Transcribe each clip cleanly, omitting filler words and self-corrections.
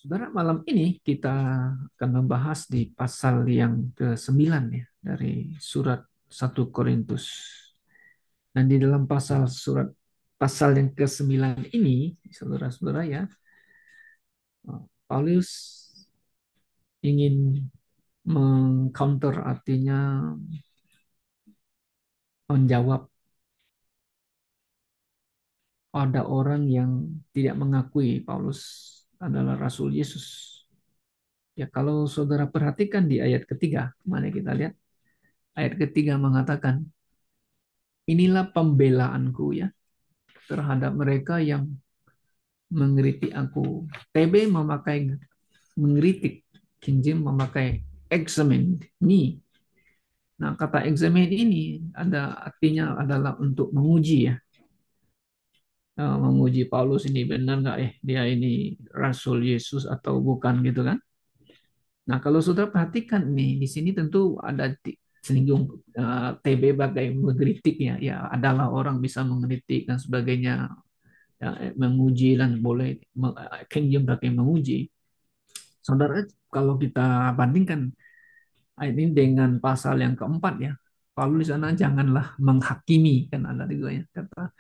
Saudara, malam ini kita akan membahas di pasal yang ke-9 ya dari surat 1 Korintus. Dan di dalam pasal yang ke-9 ini, saudara-saudara ya, Paulus ingin mengcounter artinya menjawab ada orang yang tidak mengakui Paulus adalah Rasul Yesus. Ya, kalau saudara perhatikan di ayat ketiga, mari kita lihat ayat ketiga mengatakan, inilah pembelaanku ya terhadap mereka yang mengkritik aku. TB memakai mengkritik, King James memakai examine me. Nah, kata examine ini ada artinya adalah untuk menguji ya. Menguji Paulus ini benar nggak dia ini Rasul Yesus atau bukan gitu kan. Nah, kalau saudara perhatikan nih di sini tentu ada singgung TB bagai mengkritik ya, ya adalah orang bisa mengkritik dan sebagainya, ya, menguji dan boleh King pakai menguji. Saudara, kalau kita bandingkan ayat ini dengan pasal yang keempat ya, Paulus di sana janganlah menghakimi, kan ada juga ya kata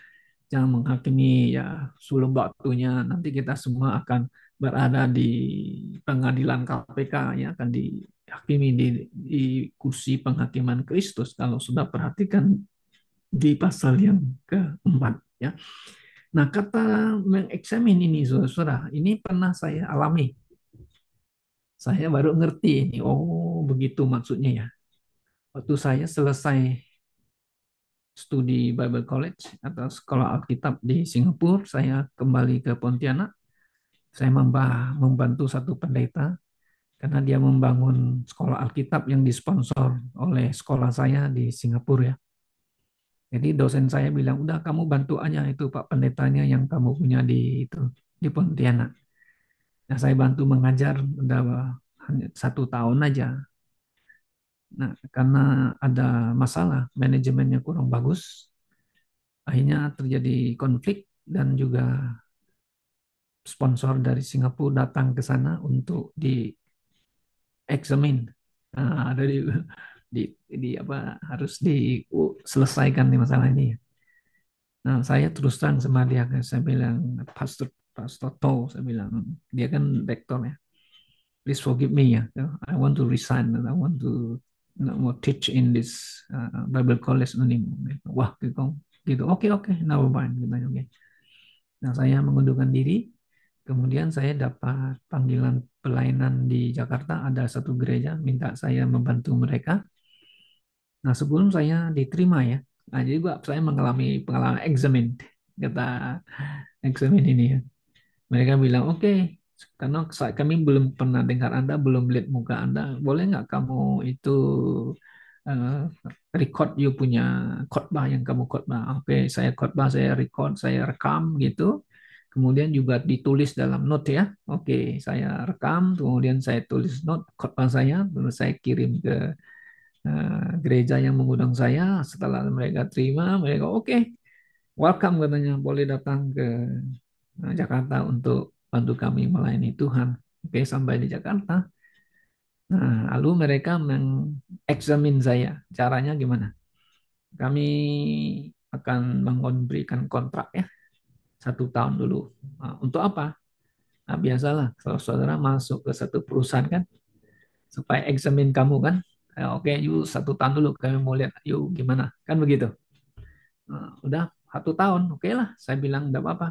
jangan menghakimi ya sebelum waktunya nanti kita semua akan berada di pengadilan KPK ya akan dihakimi di kursi penghakiman Kristus kalau sudah perhatikan di pasal yang keempat ya. Nah, kata mengeksamin ini, saudara, ini pernah saya alami. Saya baru ngerti ini. Oh, begitu maksudnya ya. Waktu saya selesai studi Bible College atau sekolah Alkitab di Singapura, saya kembali ke Pontianak. Saya membantu satu pendeta karena dia membangun sekolah Alkitab yang disponsor oleh sekolah saya di Singapura ya. Jadi dosen saya bilang, udah kamu bantu aja itu Pak pendetanya yang kamu punya di Pontianak. Nah, saya bantu mengajar udah hanya 1 tahun aja. Nah, karena ada masalah manajemennya kurang bagus, akhirnya terjadi konflik dan juga sponsor dari Singapura datang ke sana untuk dieksamin. Nah, di, apa harus diselesaikan di masalah ini. Nah, saya terus terang sama dia, saya bilang, Pastor Pastor To, saya bilang, dia kan rektor ya. Please forgive me ya. I want to resign and I want to more teach in this Bible College anymore. Wah, gitu. Oke, oke, never mind. Gitu, oke. Nah, saya mengundurkan diri. Kemudian saya dapat panggilan pelayanan di Jakarta. Ada satu gereja minta saya membantu mereka. Nah, sebelum saya diterima ya. Nah, jadi saya mengalami pengalaman eksamen. Kata eksamen ini ya. Mereka bilang, oke, karena kami belum pernah dengar Anda, belum lihat muka Anda, boleh nggak kamu itu eh, record you punya khotbah yang kamu khotbah? Oke, saya khotbah, saya record, saya rekam gitu. Kemudian juga ditulis dalam note ya. Oke, saya rekam, kemudian saya tulis note khotbah saya, terus saya kirim ke gereja yang mengundang saya. Setelah mereka terima, mereka oke, welcome katanya, boleh datang ke Jakarta untuk bantu kami melayani Tuhan. Oke, sampai di Jakarta. Nah, lalu mereka mengeksamin saya. Caranya gimana? Kami akan memberikan kontrak ya, 1 tahun dulu. Nah, untuk apa? Nah, biasalah, kalau saudara masuk ke satu perusahaan kan, supaya eksamin kamu kan, oke, yuk 1 tahun dulu, kami mau lihat, yuk gimana, kan begitu. Nah, udah 1 tahun, oke lah, saya bilang enggak apa-apa.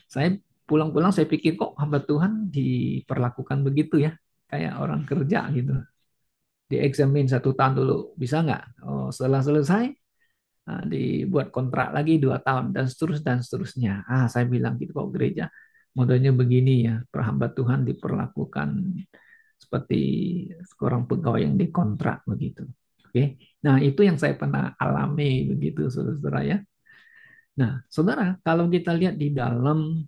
Saya pulang-pulang saya pikir kok hamba Tuhan diperlakukan begitu ya, kayak orang kerja gitu. Dieksamin 1 tahun dulu, bisa nggak? Oh, setelah selesai, dibuat kontrak lagi 2 tahun dan seterusnya. Saya bilang gitu kok gereja modelnya begini ya, perhamba Tuhan diperlakukan seperti seorang pegawai yang dikontrak begitu. Oke, nah itu yang saya pernah alami begitu, saudara-saudara ya. Nah, saudara, kalau kita lihat di dalam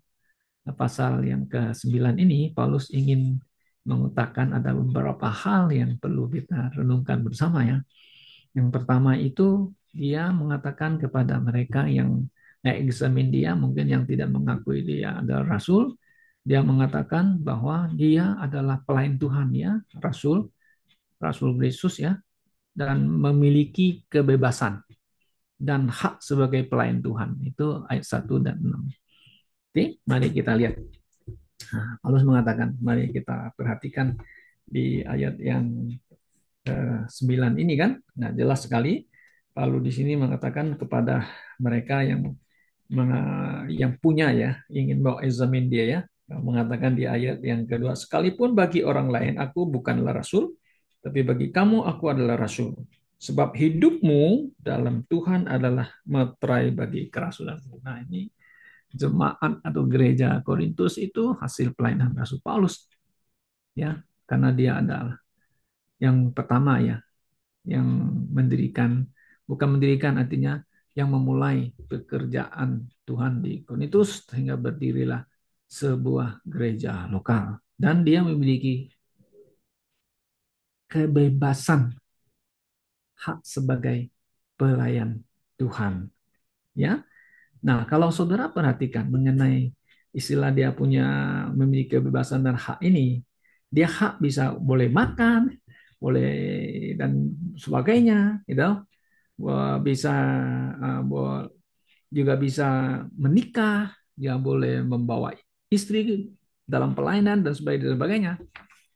pasal yang ke-9 ini, Paulus ingin mengutarakan ada beberapa hal yang perlu kita renungkan bersama ya. Yang pertama itu dia mengatakan kepada mereka yang examine dia, mungkin yang tidak mengakui dia adalah rasul, Dia mengatakan bahwa dia adalah pelayan Tuhan ya, rasul, rasul Yesus ya, dan memiliki kebebasan dan hak sebagai pelayan Tuhan. Itu ayat 1 dan 6. Oke, mari kita lihat. Nah, Paulus mengatakan, mari kita perhatikan di ayat yang 9 ini kan. Nah, jelas sekali Paulus di sini mengatakan kepada mereka yang punya ya, ingin mau examine dia ya, mengatakan di ayat yang kedua, sekalipun bagi orang lain aku bukanlah rasul, tapi bagi kamu aku adalah rasul. Sebab hidupmu dalam Tuhan adalah meterai bagi kerasulan. Nah, ini jemaat atau gereja Korintus itu hasil pelayanan Rasul Paulus ya, karena dia adalah yang pertama ya, yang mendirikan, bukan mendirikan artinya yang memulai pekerjaan Tuhan di Korintus sehingga berdirilah sebuah gereja lokal dan dia memiliki kebebasan hak sebagai pelayan Tuhan ya. Nah, kalau saudara perhatikan mengenai istilah dia punya memiliki kebebasan dan hak ini, dia hak bisa boleh makan, boleh dan sebagainya, gitu. Bisa juga bisa menikah, dia boleh membawa istri dalam pelayanan dan sebagainya.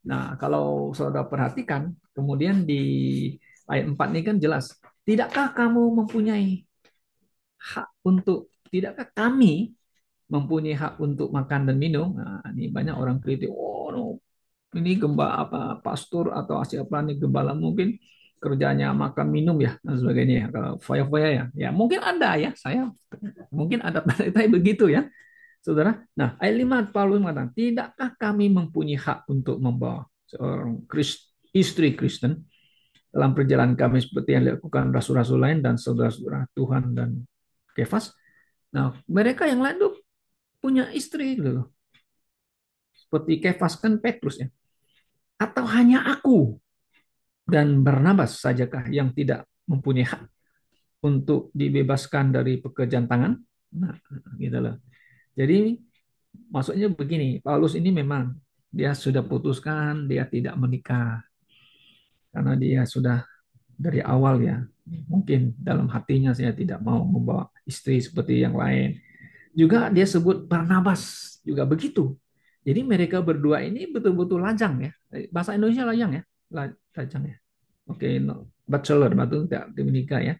Nah, kalau saudara perhatikan, kemudian di ayat 4 ini kan jelas, tidakkah kamu mempunyai hak untuk, tidakkah kami mempunyai hak untuk makan dan minum? Nah, ini banyak orang kritik, oh no, ini gembala apa pastor atau siapa nih gembala mungkin kerjanya makan minum ya dan sebagainya ya. Kalau foya-foya ya, ya mungkin ada ya, saya mungkin ada tapi begitu ya, saudara. Nah, ayat 5 Paulus mengatakan, tidakkah kami mempunyai hak untuk membawa seorang istri Kristen dalam perjalanan kami seperti yang dilakukan rasul-rasul lain dan saudara-saudara Tuhan dan Kefas. Nah, mereka yang lain tuh punya istri gitu loh. Seperti Kefas kan Petrus ya. Atau hanya aku dan Barnabas sajakah yang tidak mempunyai hak untuk dibebaskan dari pekerjaan tangan? Nah, gitu loh. Jadi maksudnya begini, Paulus ini memang dia sudah putuskan dia tidak menikah karena dia sudah dari awal ya, mungkin dalam hatinya saya tidak mau membawa istri seperti yang lain. Juga dia sebut Barnabas juga begitu. Jadi mereka berdua ini betul-betul lajang ya. Bahasa Indonesia lajang ya. Lajang ya. Oke, no. Bachelor, batu tidak menikah ya.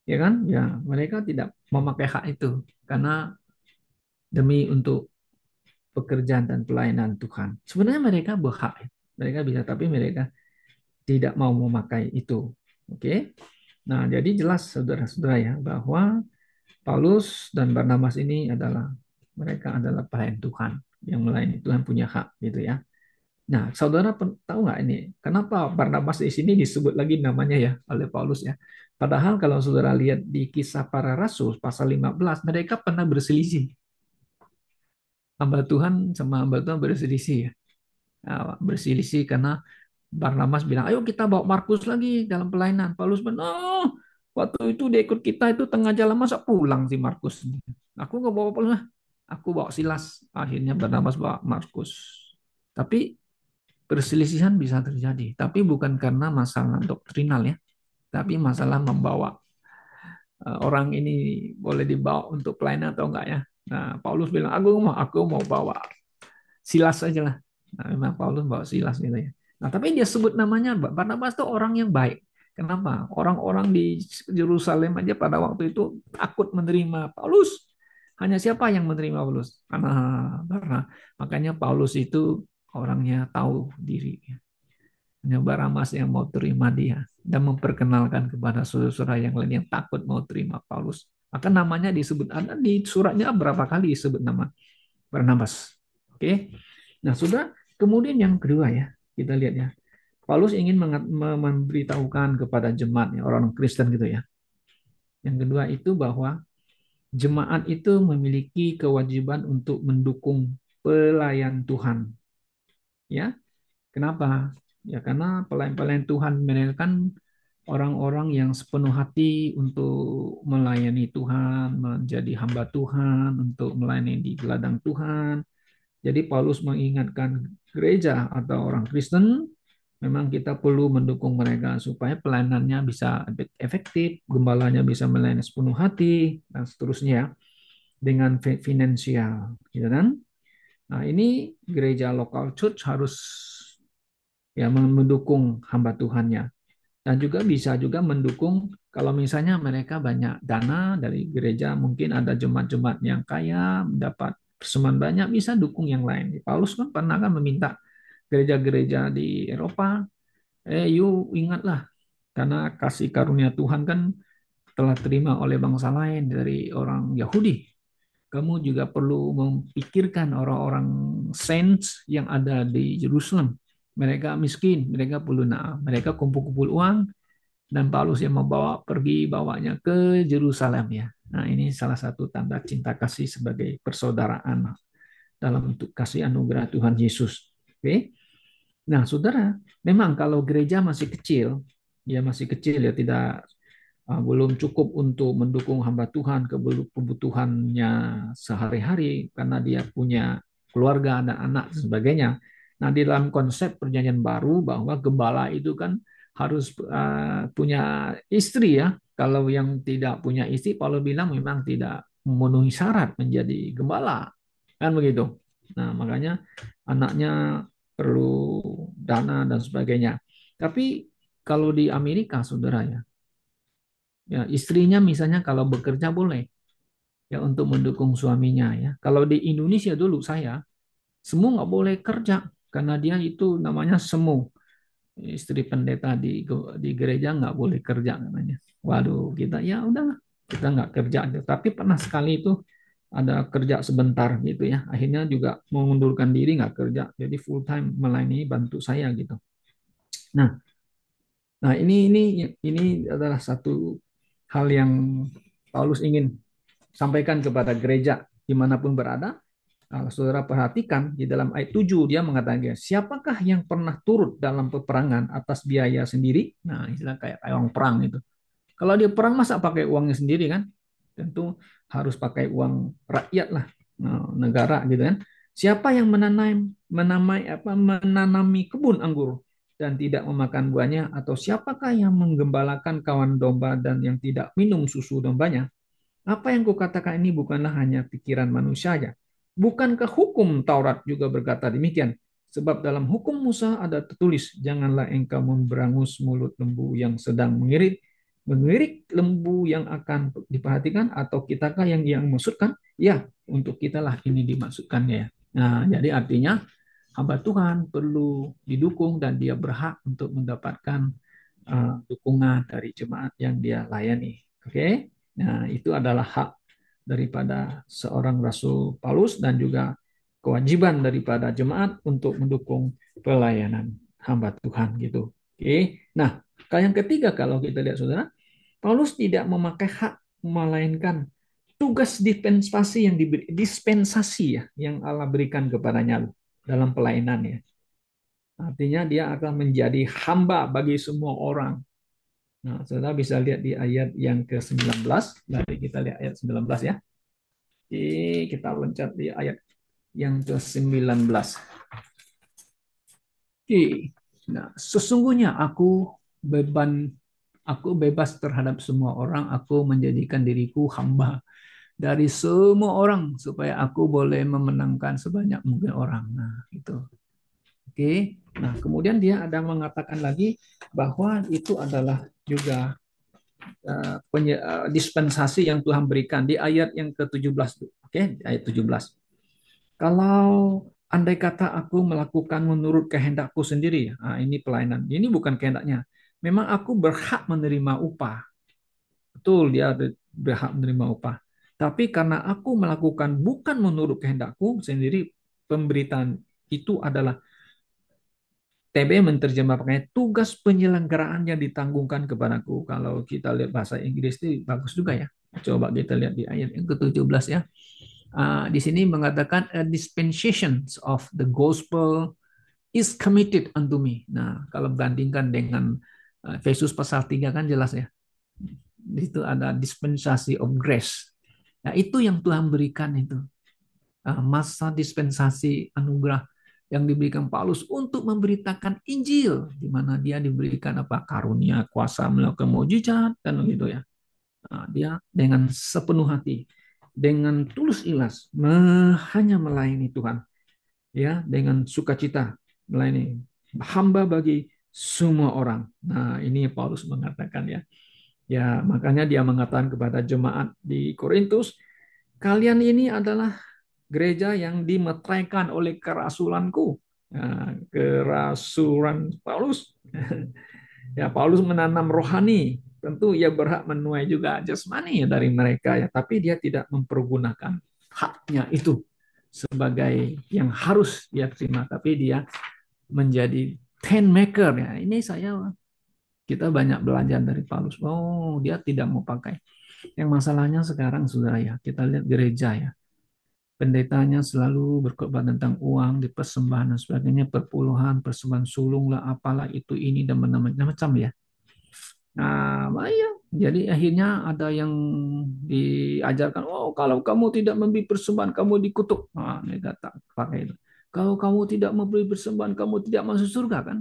Ya kan? Ya, mereka tidak memakai hak itu karena demi untuk pekerjaan dan pelayanan Tuhan. Sebenarnya mereka berhak, ya. Mereka bisa, tapi mereka tidak mau memakai itu. Oke. Nah, jadi jelas saudara-saudara ya bahwa Paulus dan Barnabas ini adalah mereka adalah pelayan Tuhan yang melayani Tuhan punya hak gitu ya. Nah, saudara tahu nggak ini kenapa Barnabas di sini disebut lagi namanya ya oleh Paulus ya? Padahal kalau saudara lihat di kisah para rasul pasal 15, mereka pernah berselisih. Hamba Tuhan sama hamba Tuhan berselisih ya. Nah, berselisih karena Barnabas bilang, ayo kita bawa Markus lagi dalam pelayanan. Paulus bilang, oh, waktu itu dia ikut kita itu tengah jalan masa pulang si Markus. Aku nggak bawa Paulus, aku bawa Silas. Akhirnya Barnabas bawa Markus. Tapi perselisihan bisa terjadi, tapi bukan karena masalah doktrinal ya, tapi masalah membawa orang ini boleh dibawa untuk pelayanan atau enggak ya. Nah, Paulus bilang, aku mau bawa Silas aja lah. Nah, memang Paulus bawa Silas gitu ya. Nah, tapi dia sebut namanya Barnabas itu orang yang baik. Kenapa? Orang-orang di Yerusalem aja pada waktu itu takut menerima Paulus. Hanya siapa yang menerima Paulus? Karena makanya Paulus itu orangnya tahu diri. Hanya Barnabas yang mau terima dia dan memperkenalkan kepada saudara-saudara yang lain yang takut mau terima Paulus. Maka namanya disebut, ada di suratnya berapa kali disebut nama Barnabas. Oke. Nah, sudah kemudian yang kedua ya, kita lihat ya. Paulus ingin memberitahukan kepada jemaat orang Kristen gitu ya. Yang kedua itu bahwa jemaat itu memiliki kewajiban untuk mendukung pelayan Tuhan. Ya, kenapa? Ya karena pelayan-pelayan Tuhan mereka kan orang-orang yang sepenuh hati untuk melayani Tuhan, menjadi hamba Tuhan, untuk melayani di ladang Tuhan. Jadi Paulus mengingatkan gereja atau orang Kristen, memang kita perlu mendukung mereka supaya pelayanannya bisa efektif, gembalanya bisa melayani sepenuh hati, dan seterusnya dengan finansial, gitu kan? Nah, ini gereja lokal church harus ya mendukung hamba Tuhannya dan juga bisa juga mendukung kalau misalnya mereka banyak dana dari gereja, mungkin ada jemaat-jemaat yang kaya mendapat persembahan banyak, bisa dukung yang lain. Paulus kan pernah kan meminta gereja-gereja di Eropa, you ingatlah karena kasih karunia Tuhan kan telah terima oleh bangsa lain dari orang Yahudi. Kamu juga perlu memikirkan orang-orang saints yang ada di Jerusalem. Mereka miskin, mereka perlu mereka kumpul-kumpul uang dan Paulus yang membawa pergi bawanya ke Yerusalem ya. Nah, ini salah satu tanda cinta kasih sebagai persaudaraan dalam untuk kasih anugerah Tuhan Yesus. Oke. Nah, Saudara, memang kalau gereja masih kecil, ya masih kecil ya tidak belum cukup untuk mendukung hamba Tuhan kebutuhannya sehari-hari karena dia punya keluarga, dan anak dan sebagainya. Nah, di dalam konsep perjanjian baru bahwa gembala itu kan harus punya istri ya. Kalau yang tidak punya istri, Paulus bilang memang tidak memenuhi syarat menjadi gembala. Kan begitu. Nah, makanya anaknya perlu dana dan sebagainya. Tapi kalau di Amerika, saudara ya, ya istrinya misalnya kalau bekerja boleh ya untuk mendukung suaminya ya. Kalau di Indonesia dulu saya semu nggak boleh kerja karena dia itu namanya semu, istri pendeta di gereja nggak boleh kerja namanya. Waduh, kita ya udahlah, kita nggak kerja. Tapi pernah sekali itu ada kerja sebentar gitu ya. Akhirnya juga mengundurkan diri nggak kerja, jadi full time melayani bantu saya gitu. Nah, nah ini adalah satu hal yang Paulus ingin sampaikan kepada gereja dimanapun berada. Kalau saudara perhatikan di dalam ayat 7 dia mengatakan, siapakah yang pernah turut dalam peperangan atas biaya sendiri? Nah, istilah kayak orang perang itu. Kalau dia perang masa pakai uangnya sendiri kan? Tentu harus pakai uang rakyat lah, negara gitu kan. Siapa yang menanami kebun anggur dan tidak memakan buahnya, atau siapakah yang menggembalakan kawan domba dan yang tidak minum susu dombanya? Apa yang kukatakan ini bukanlah hanya pikiran manusia saja. Bukankah hukum Taurat juga berkata demikian? Sebab dalam hukum Musa ada tertulis, janganlah engkau memberangus mulut lembu yang sedang mengirik lembu yang akan diperhatikan, atau kitakah yang maksudkan? Ya, untuk kitalah ini dimaksudkannya. Nah, jadi artinya hamba Tuhan perlu didukung dan dia berhak untuk mendapatkan dukungan dari jemaat yang dia layani. Oke, nah itu adalah hak daripada seorang Rasul Paulus dan juga kewajiban daripada jemaat untuk mendukung pelayanan hamba Tuhan gitu. Oke, nah yang ketiga kalau kita lihat saudara, Paulus tidak memakai hak melainkan tugas dispensasi yang diberi, dispensasi ya yang Allah berikan kepadanya dalam pelayanan ya. Artinya dia akan menjadi hamba bagi semua orang. Nah, saudara bisa lihat di ayat yang ke-19. Mari kita lihat ayat 19 ya. Oke, kita loncat di ayat yang ke-19. Oke. Nah, sesungguhnya aku bebas terhadap semua orang, aku menjadikan diriku hamba dari semua orang supaya aku boleh memenangkan sebanyak mungkin orang. Nah, itu. Oke. Nah, kemudian dia ada mengatakan lagi bahwa itu adalah juga dispensasi yang Tuhan berikan di ayat yang ke-17. Oke, ayat 17. Kalau andai kata aku melakukan menurut kehendakku sendiri, nah ini pelayanan. Ini bukan kehendaknya. Memang aku berhak menerima upah. Betul, dia berhak menerima upah. Tapi karena aku melakukan bukan menurut kehendakku sendiri, pemberitaan itu adalah TB menerjemahkannya tugas penyelenggaraan yang ditanggungkan kepadaku. Kalau kita lihat bahasa Inggris itu bagus juga ya. Coba kita lihat di ayat yang ke-17 ya. Di sini mengatakan a dispensation of the gospel is committed unto me. Nah, kalau bandingkan dengan Efesus pasal 3 kan jelas ya. Itu ada dispensasi of grace. Nah, itu yang Tuhan berikan itu. masa dispensasi anugerah yang diberikan Paulus untuk memberitakan Injil, di mana dia diberikan apa karunia kuasa melakukan mujizat dan begitu ya. Nah, dia dengan sepenuh hati, dengan tulus ikhlas, hanya melayani Tuhan, ya, dengan sukacita melayani hamba bagi semua orang. Nah, ini Paulus mengatakan ya. Ya, makanya dia mengatakan kepada jemaat di Korintus, kalian ini adalah gereja yang dimeteraikan oleh kerasulanku. Nah, kerasulan Paulus. Ya, Paulus menanam rohani. Tentu ia berhak menuai juga jasmani dari mereka ya, tapi dia tidak mempergunakan haknya itu sebagai yang harus dia terima, tapi dia menjadi tent maker ya. Ini kita banyak belajar dari Paulus. Oh, dia tidak mau pakai. Yang masalahnya sekarang saudara ya, kita lihat gereja ya. Pendetanya selalu berkhotbah tentang uang, di persembahan dan sebagainya, perpuluhan, persembahan sulung lah, apalah itu ini dan macam-macam ya. Nah, ya. Jadi akhirnya ada yang diajarkan, oh kalau kamu tidak memberi persembahan, kamu dikutuk. Nah, mereka tak pakai itu. Kalau kamu tidak memberi persembahan, kamu tidak masuk surga kan?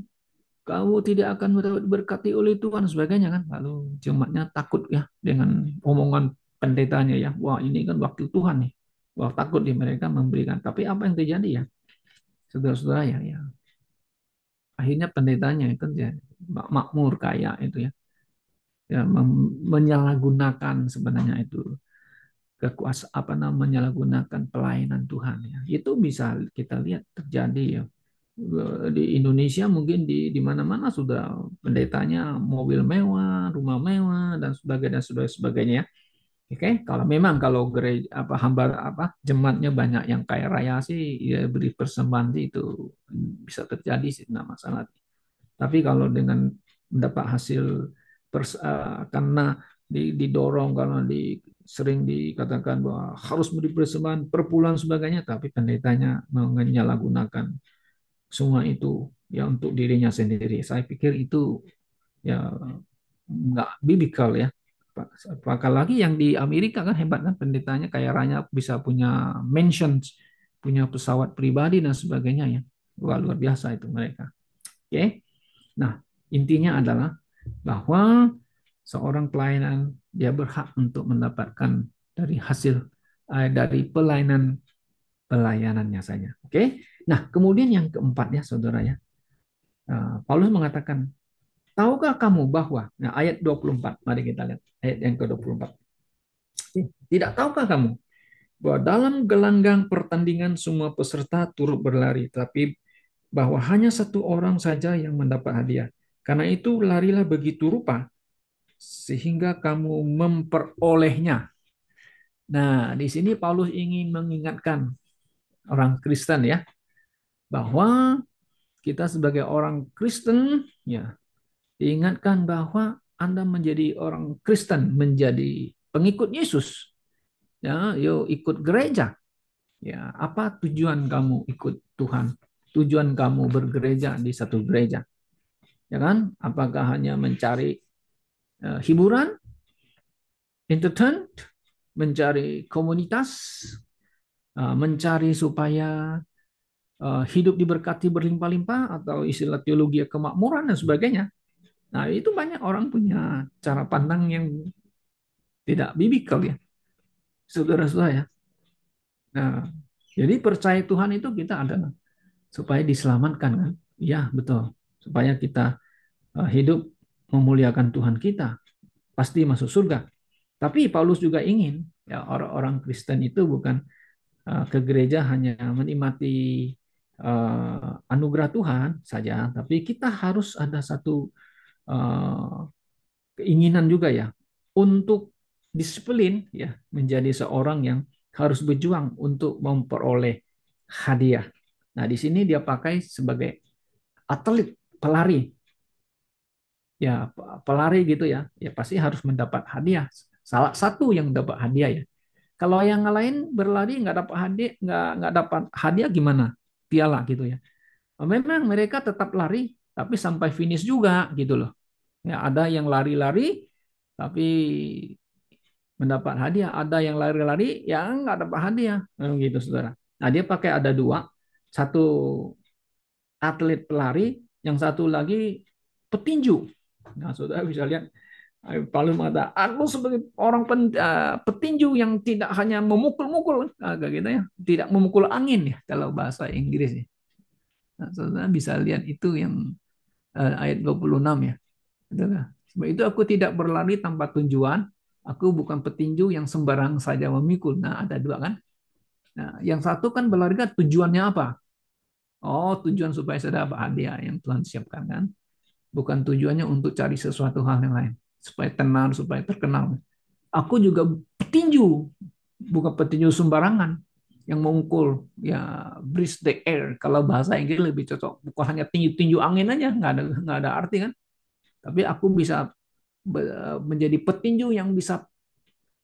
Kamu tidak akan berkati oleh Tuhan sebagainya kan. Lalu jemaatnya takut ya dengan omongan pendetanya ya. Wah ini kan wakil Tuhan nih. Wah takut di mereka memberikan. Tapi apa yang terjadi ya? Saudara-saudara ya. Akhirnya pendetanya itu ya makmur kaya itu ya. Ya menyalahgunakan sebenarnya itu kekuasaan apa namanya menyalahgunakan pelayanan Tuhan ya. Itu bisa kita lihat terjadi ya di Indonesia mungkin di mana-mana sudah pendetanya mobil mewah, rumah mewah dan sebagainya sebagainya. Oke, kalau memang kalau gereja apa hamba apa jemaatnya banyak yang kaya raya sih ya beri persembahan sih itu bisa terjadi sih tidak masalah. Tapi kalau dengan mendapat hasil karena didorong karena sering dikatakan bahwa harus beri persembahan perpuluhan sebagainya, tapi pendetanya menyalahgunakan semua itu ya untuk dirinya sendiri. Saya pikir itu ya nggak biblical ya. Apalagi yang di Amerika kan hebat kan pendetanya kaya raya bisa punya mansions, punya pesawat pribadi dan sebagainya ya. Wah, luar biasa itu mereka. Oke. Nah, intinya adalah bahwa seorang pelayanan dia berhak untuk mendapatkan dari hasil dari pelayanannya saja. Oke. Nah, kemudian yang keempat ya saudara ya. Paulus mengatakan, tahukah kamu bahwa, nah ayat 24, mari kita lihat ayat yang ke-24. Tidak tahukah kamu bahwa dalam gelanggang pertandingan semua peserta turut berlari, tapi bahwa hanya satu orang saja yang mendapat hadiah. Karena itu larilah begitu rupa sehingga kamu memperolehnya. Nah, di sini Paulus ingin mengingatkan orang Kristen ya, bahwa kita sebagai orang Kristen ya diingatkan bahwa Anda menjadi orang Kristen, menjadi pengikut Yesus. Ya, yuk ikut gereja. Ya, apa tujuan kamu ikut Tuhan? Tujuan kamu bergereja di satu gereja. Ya kan? Apakah hanya mencari hiburan, entertain, mencari komunitas, mencari supaya hidup diberkati berlimpah-limpah atau istilah teologi kemakmuran dan sebagainya. Nah, itu banyak orang punya cara pandang yang tidak biblikal ya, saudara-saudara ya. Nah, jadi percaya Tuhan itu kita adalah supaya diselamatkan kan? Ya, betul. Supaya kita hidup memuliakan Tuhan kita, pasti masuk surga. Tapi Paulus juga ingin ya orang-orang Kristen itu bukan ke gereja hanya menikmati anugerah Tuhan saja, tapi kita harus ada satu uh, keinginan juga ya untuk disiplin ya menjadi seorang yang harus berjuang untuk memperoleh hadiah. Nah, di sini dia pakai sebagai atlet pelari. Ya, pelari gitu ya. Ya pasti harus mendapat hadiah. Salah satu yang dapat hadiah ya. Kalau yang lain berlari nggak dapat hadiah, nggak dapat hadiah gimana? Piala gitu ya. Memang mereka tetap lari, tapi sampai finish juga gitu loh. Ya, ada yang lari-lari tapi mendapat hadiah, ada yang lari-lari yang nggak dapat hadiah, gitu saudara. Nah, dia pakai ada dua, satu atlet pelari, yang satu lagi petinju. Nah, saudara bisa lihat, Palu mengatakan, aku sebagai orang petinju yang tidak hanya memukul-mukul, kayak gitu ya, tidak memukul angin ya, kalau bahasa Inggris ya. Nah, saudara bisa lihat itu yang ayat 26 ya. Itulah. Sebab itu aku tidak berlari tanpa tujuan, aku bukan petinju yang sembarang saja memikul. Nah, ada dua kan. Nah, yang satu kan berlari kan tujuannya apa? Oh, tujuan supaya saya dapat hadiah yang Tuhan siapkan kan. Bukan tujuannya untuk cari sesuatu hal yang lain. Supaya tenar, supaya terkenal. Aku juga petinju, bukan petinju sembarangan yang mengukul ya breeze the air. Kalau bahasa Inggris lebih cocok, bukan hanya tinju-tinju angin aja, nggak ada arti kan. Tapi aku bisa menjadi petinju yang bisa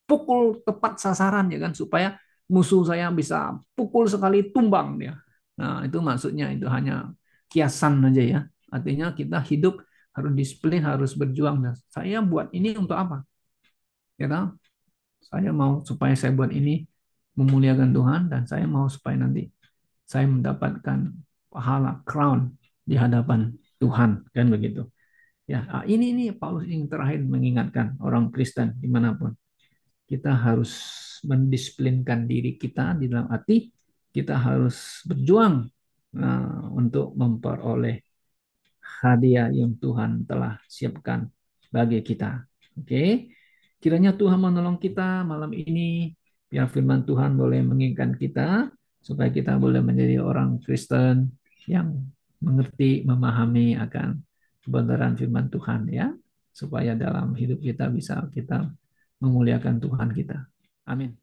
pukul tepat sasaran ya kan, supaya musuh saya bisa pukul sekali tumbang dia. Nah, itu maksudnya, itu hanya kiasan aja ya. Artinya kita hidup harus disiplin, harus berjuang. Nah, saya buat ini untuk apa? Ya kan? Saya mau supaya saya buat ini memuliakan Tuhan, dan saya mau supaya nanti saya mendapatkan pahala crown di hadapan Tuhan, kan begitu. Ya, ini Paulus yang terakhir mengingatkan orang Kristen dimanapun, kita harus mendisiplinkan diri kita di dalam hati, kita harus berjuang untuk memperoleh hadiah yang Tuhan telah siapkan bagi kita. Oke, kiranya Tuhan menolong kita malam ini, biar firman Tuhan boleh mengingatkan kita, supaya kita boleh menjadi orang Kristen yang mengerti, memahami akan kebenaran firman Tuhan ya, supaya dalam hidup kita bisa kita memuliakan Tuhan kita. Amin.